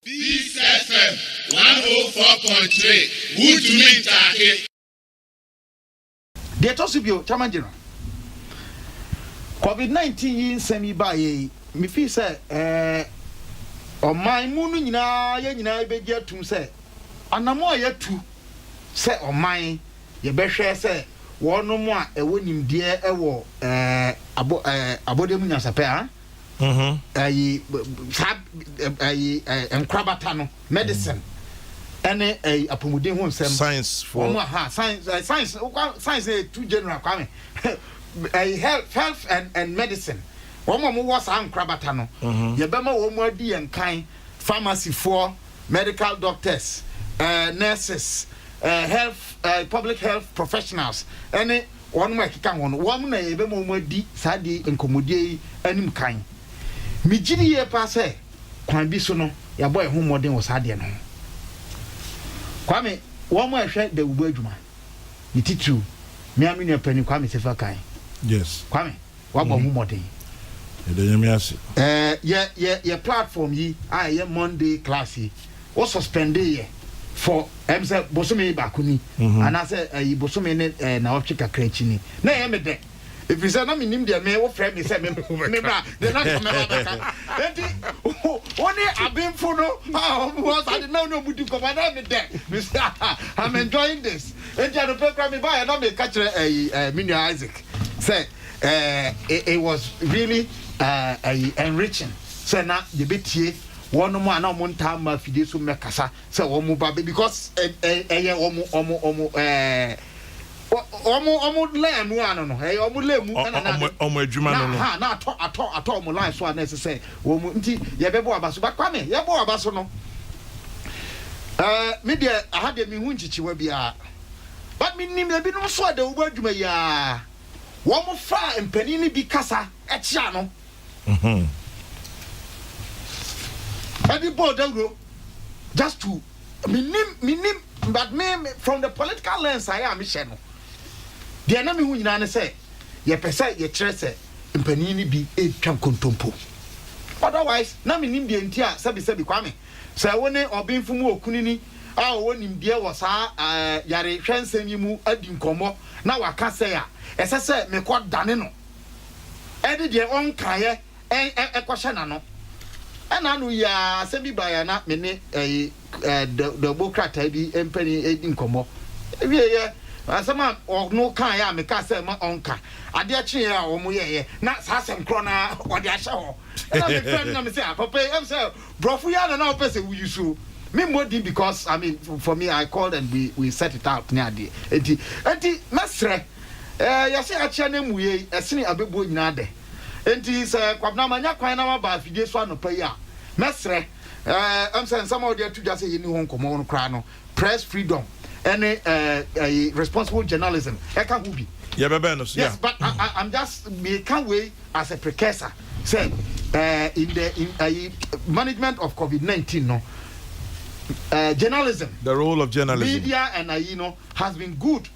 Peace FM 104.3. Who to me take? The Tosibio Chamajino. COVID-19 in semi by me feel say on my moon yina be get to say anamo yet to say on my ye be share say one no more a winning dear ewo abodemu nyasape enkrabatano medicine any apomuden ho nsem science for science too general kwame health and medicine one more was enkrabatano ye bema wo mu adi enkan pharmacy for medical doctors nurses health public health professionals any one more kika one na ye bema wo mu adi sadi enkomodie anim kan mi gidi ye pa se kwan bi so no ya boy ho modern wo sade no kwame wo mo ehwe da ubu adwuma ni titru mi aminu apani kwame sefa kan yes kwame wa bo ho modern de nyame ase ye platform yi ye Monday class yi wo suspend ye for say bosome ba kuni ana say bosome ne na wo tweka kranchi ni na ye me de if you say na minim de me wo frame me say me bra de na come back enti oni abemfo no was I no budi ko ba na me de I'm enjoying this enti I program me buy na me catch mini Isaac say it was really enriching say na the betie one mo ana mo nta ma fide so me kasa say wo mo ba because omo lemu ano no omo lemu na omo adwuma no na ato omo line so na say wo mu nti ye bebo abaso ba kwame ye bo abaso no me de ahade me hu nchichiwa bia but me nim e bi no so da wo adwuma ya wo mo fa empani ni bi kasa e chia no adi board euro just to me nim but me from the political lens I am share no de na me hu nyina ne say ye pese ye kire say mpani ni bi etwa kontompo otherwise na me nim de nti a sabi kwame say woni obinfu mu okuni ni a wonim de wo sa yare hwensem yi mu adi nkomo na waka say a esese me ko dane no edi de onkaye ekwohye na no ana no ya sabi baya na me ne the bokrata bi empani edi nkomo ewie asama no kan ya me ka say ma onka ade a kye ya wo mu ye na sa asem kro na ode a hye ho na me friend na me say papa em say brofu ya na opese we use me modi because I mean for me I called and we set it out near the enti mesre ya say a kye na mu ye esene abebo nyina de enti say kwabna manya kwan na ma ba fide so anopa yi a mesre em say some of the to just say ni ho nkomo no kra no press freedom any responsible journalism I can't be yes but I'm just me can't wait as a precursor say in the management of COVID-19 no journalism the role of journalism media and has been good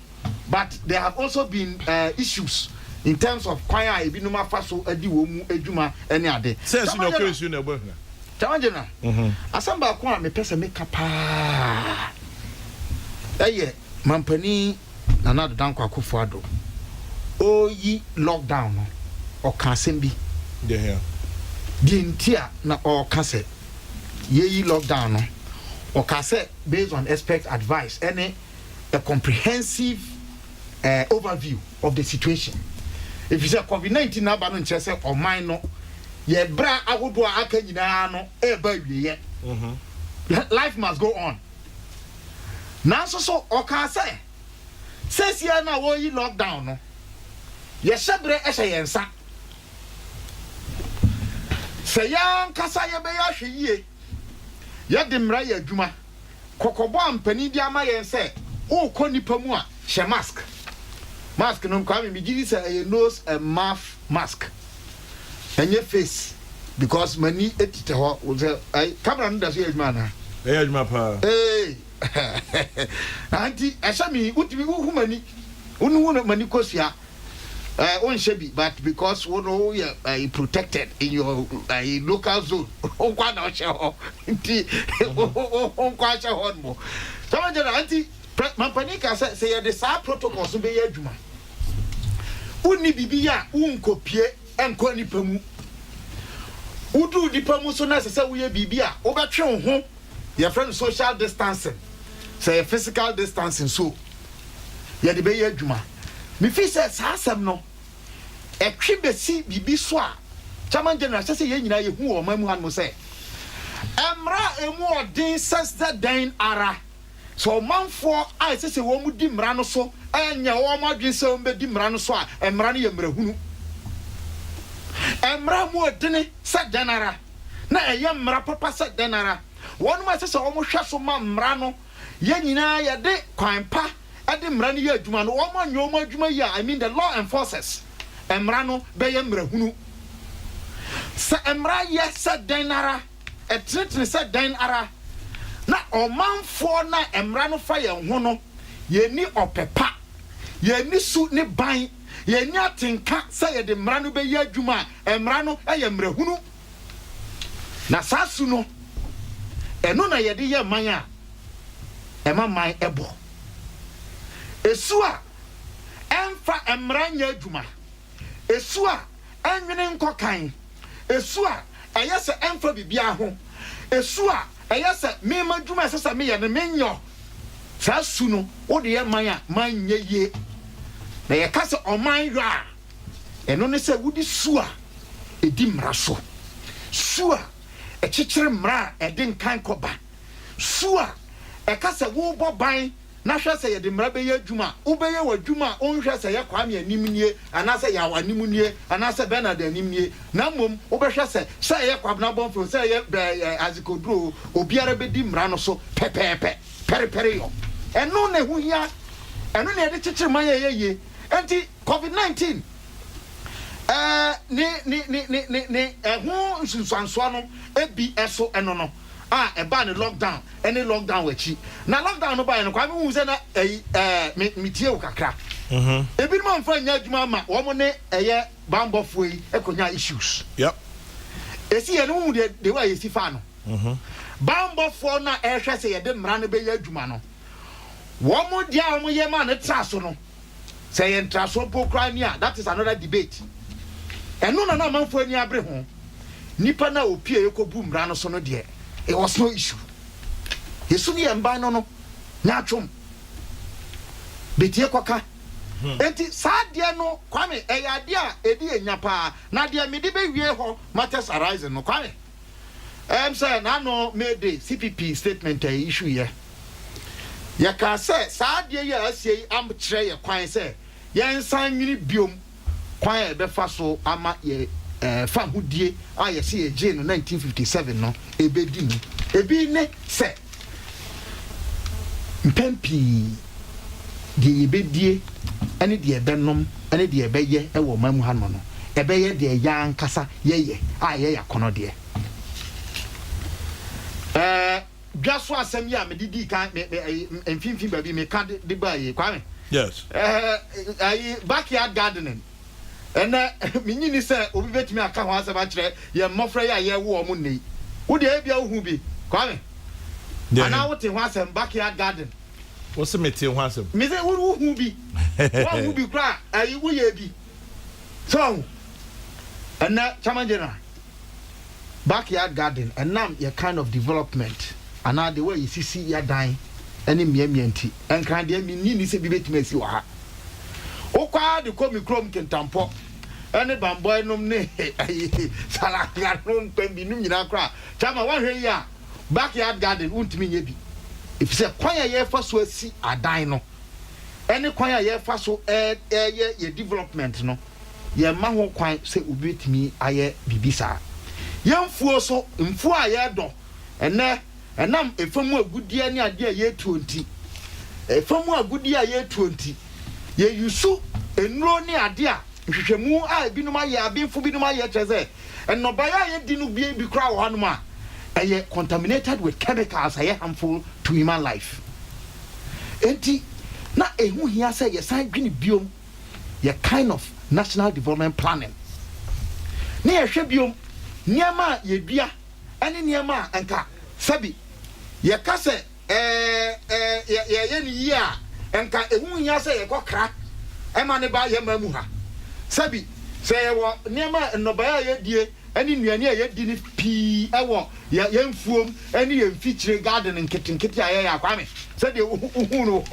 but there have also been issues in terms of kwaya ebinuma faso adi wo mu adwuma any ade sense no question na ebo na tamajena asamba ko a me pese me kapa eye mampani na dan kwa Akufo Addo oyi lockdown no o kan sembi de here di ntia na o kan se yeyi lockdown no o kan se based on expert advice any a comprehensive overview of the situation if you say COVID-19 na ba no nche se o man no ye bra agodo aka nyina no e ba wiye life must go on. Now so oka say says here na wo yi lockdown no ye shebre ehye yensa say yan kasa ye be ya hwe yie ye de mra ya adwuma kokobo ampani di ama yen say o ko nipa mu a hye mask no kwa me gidi say a nose and mouth mask enye face because mani etite ho say camera no da so adwuma na adwuma pa Auntie, Ashami, what do you humani? Unu mani kosia. Unshebi, but because we know you are protected in your local zone. Oh, quite not sure. Oh, quite sure. Someone auntie, Mampanika say the sa protocols be a juma. Uni bibia, copie and quani pemu. Udu di pemu so necessary we bibia, overtrain home. Your friend social distancing, say physical distancing, so ya the be a juma. Me fi says asem no e twi besi bibi so a chairman general say ye nyina ye hu o mamu han mo say emra emu odin says that den ara so manfo I say wo mu di mra no so enya wo ma dwen se wo be di mra no so a emra no ye mra hunu emra mu odin say den ara na eye mra papa say den ara wonu ma say wo mu hwe so ma mra no ye nyina ye de kwan pa ade mra no ye adwuma no wo ma nyoma adwuma yi I mean the law enforcers emra no be ye mra hunu sa emra ye sa denara etretre sa den ara na omanfo na emra no fa ye ho no ye ni opepa ye ni su ni ban ye ni atenka sa ye de mra no be ye adwuma emra no ye mra hunu na sa su no eno na ye de ye man a ema man ebo esua emfa emranya adwuma esua enwene nkokan esua eyese emfa bibia ho esua eyese mema adwuma sesa me ye ne menyo sa su no wo de ye man a man nye ye na ye kase oman ywa eno ne se wudi sua edi mra so sua echichire mra edi nkan koba sua ekase wo boban na hwe se ye de mra be ye adwuma wo be ye wadwuma on hwe se ye kwame animnie anase ya wanimunie anase Bernard animnie na mom wo be hwe se ye kwabna bonfo se ye azikodro obiara be di mra no so pepepe periperi yo eno na hu hia eno na ye de chichire man ye enti COVID-19 ni ehu nsunsuanso no ebi eso eno no eba ni lockdown any lockdown wachi na lockdown no ba no kwa me hu se na mitie wo kakra ebi no mfa nya adwuma ma wo mo ne eye bambofo yi ekonya issues yep esi ye no hu de wa yesi fa no bambofo na ehwe se ye de mra no be ye adwuma no wo mo dia wo mo ye ma ne traso no say ye traso pokrania that is another debate eno na manfo ani abre ho nipa na opie yekobu mra no so no de it was no issue. Yesu ni emba no nya twom. Betie kwaka. Enti saade no kwame eyade a edi enya pa na de me de be wie ho matters arise no kwame. Say na no made CPP statement issue ye. Ya ka say saade ye asie am kire ye kwan say ye nsan nwini biom kwan e be fa so ama ye fa hudie a ye se ye no 1957 no ebedi no ebi ne se mpempi de ebedie ene de ebenom ene de ebeye e wo mamu ha no no ebeye de ya nkasa ye a ye yakono de dwaso asem ya me didi kan mfimfim ba bi me ka de ba ye kwame yes backyard gardening and minyini say obi betimi aka ho asaba kire ye mmofra ya ye wo mo nei wo de ebia wo hu bi kwame ana wo te ho asem backyard garden wo se meti ho asem me say wo hu bi wo hu bi kra ayi wo ye bi so and chairman general backyard garden and now your kind of development and now the way you see ya dan any miemienti and kan de minyini se bi betimi asi wa ha okwa de komi krom kentampo ene bamboy num ne sala ya num pembi num nyina kra chama wa hwe ya backyard garden untimi nye bi if say kwan ya ye fa so asi adan no ene kwan ya ye fa so ye development no ye ma ho kwan se obetimi aye bibisa ye mfuo so mfuo a ye do ene enam efamu agudie ne ade a ye 20 efamu agudie a ye 20 ye yusu enro ni ade a hwehwemu a binum aye abinfo binum aye cheze enobaya ye dinu bi kra wo hanu a eye contaminated with chemicals aye harmful to human life enti na ehu hia say ye san dwene biom ye kind of national development planning ne yɛhwɛ biom nneɛma yɛdua ɛne nneɛma enka sabi yɛka sɛ yɛyɛ ne yi a enka ehu nya sɛ yɛkɔkra ɛma ne ba yɛma mu ha sabi sɛ yɛwɔ nneɛma nnɔbaa yɛdie ɛne nnuane a yɛdi ne pii ɛwɔ yɛmfuom ɛne yɛmfikyire garden nketenkete a yɛyɛ akwame sɛdeɛ uhu no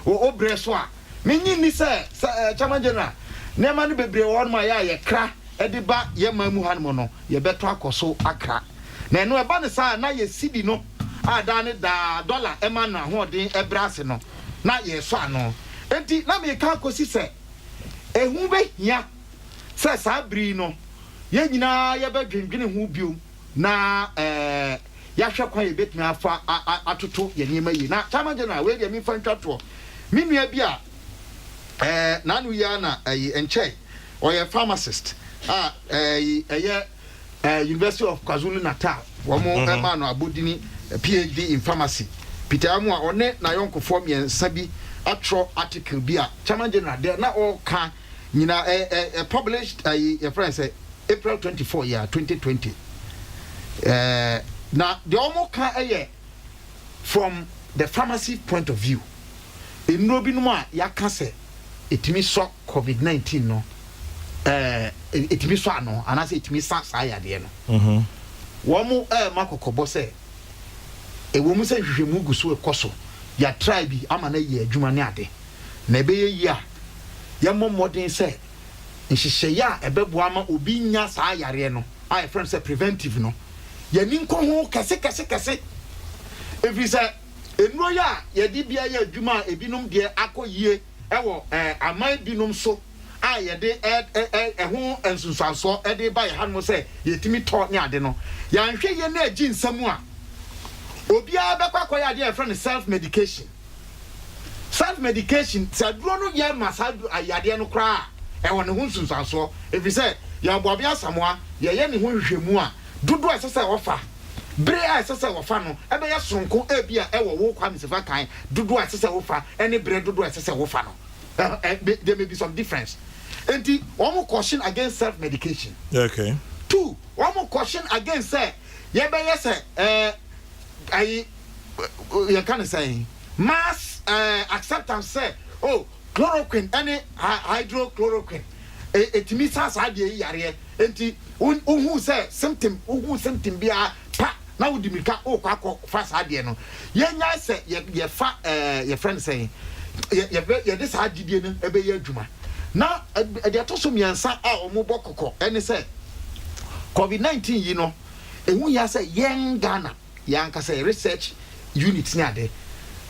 obrɛ so a menyi ni sɛ chairman general nneɛma no bebree wɔ no ma yɛkra ɛde ba yɛma mu ha no no yɛbɛto akɔso akra na ɛno ɛba ne saa na yɛsidi no a da ne da dollar ɛma no ahoɔden ɛbrɛ ase no na yɛsɔ ano enti na meka akɔsi sɛ ehu behia sɛ saa biri no yɛn nyinaa yɛbɛdwendwene ho bio na yɛahwɛ kwan yɛbɛtumi afa atoto yɛn nneɛma yi na chairman general wei deɛ memfa ntwatoɔ me nua bi a nanu ya na enchei ɔyɛ pharmacist University of KwaZulu Natal wɔn ɛma no abodini PhD in pharmacy Peter Amu a ɔne na yɔnkofo mmiɛnsa bi atwerɛ article bi a chairman general there na ɔka nyina published your friend say April 24 year 2020 na the ɔmo ka from the pharmacy point of view nnuro bi no a yɛaka sɛ etimi so COVID-19 no etimi so ano anase etimi sa yade no wɔn makɔkɔbɔ sɛ ewo mu sɛ hwehwɛmu gu so ekoso ya try bi ama na yɛ adwuma ne ade na ɛbɛyɛ yi a yɛmmɔ mmɔden sɛ nhyehyɛeɛ a ɛbɛboa ma obi nya saa yareɛ no a yɛfrɛ sɛ preventive no yɛni nkɔ ho kɛse ɛfiri sɛ nnuro yɛ a yɛde bia yɛ adwuma a ebinom deɛ akɔ yie ɛwɔ aman binom so a yɛde ɛho nsunsuansoɔ ɛde ba yɛ hanom sɛ yɛtumi tɔ ne ade no yɛanhwɛ yɛ na agyi nsɛm a obiara bɛkɔ akɔyɛ adeɛ yɛfrɛ no self medication sɛ duro no yɛ ma saa ayadeɛ no koraa ɛwɔ ne ho nsunsuansoɔ ɛfiri sɛ yɛaboabe asamoa yɛyɛ ne ho nhwehwɛmu a dodo a ɛsɛ sɛ wɔfa bere a ɛsɛ sɛ wɔfa no ɛbɛyɛ soronko ebi a ɛwɔ wo kwa misifa kan dodo a ɛsɛ sɛ wɔfa ɛne bere dodo a ɛsɛ sɛ wɔfa no there may be some difference enti wɔn caution against self medication. Okay. 2 wɔn caution against say yɛbɛyɛ sɛ yɛ kan say mass acceptance say oh chloroquine any hydrochloroquine etimi sa de yare enti uhu say symptom bia pa na wudi mika o kwakọ fa sa de no yenya say ye fa ye friend say ye de sa gidie no ebe ye adwuma na de atoso miansa a omubọ kokọ ene say COVID-19 yi no ehu ya say yen Ghana yanka say research unit ni ade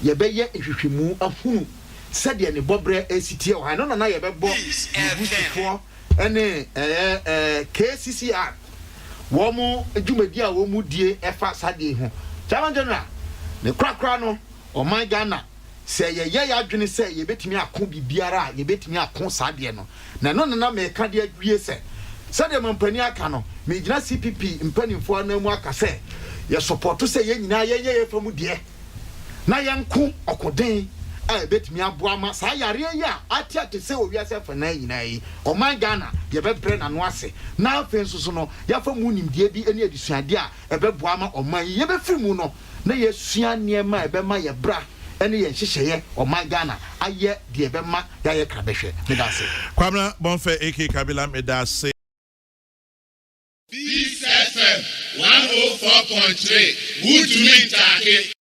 ye be ye ehwehwemu ahunu sɛdeɛ ne bɔbrɛ asitie wɔ ha no na yɛbɛbɔ busufoɔ ɛne KCCR wɔn mo dwumadi a wɔn mu die ɛfa sadeɛ ho chairman general ne krakra no ɔman Ghana sɛ yɛyɛ yɛadwene sɛ yɛbɛtumi ako bibiara a yɛbɛtumi ako sadeɛ no na no na mɛka de adwie sɛdeɛ mampani aka no megyina CPP mpanimfoɔ no mu aka sɛ yɛ support sɛ yɛn nyinaa yɛyɛ yɛfa mu deɛ na yɛnko ɔkoden betimi aboa ma saa yare ya atiate se owiase fa na nyina yi oman Ghana ye bebre na no ase na afen so no ya fa mu nimdie bi ene adusuade a ebeboa ma oman ye befiri mu no na ye sua niema ebema ye bra ene ye hyehyeye oman Ghana aye de ebema ya ye krabehwe medase Kwamna Bonfe AK Kabila medase Peace FM 104.3 Good to meet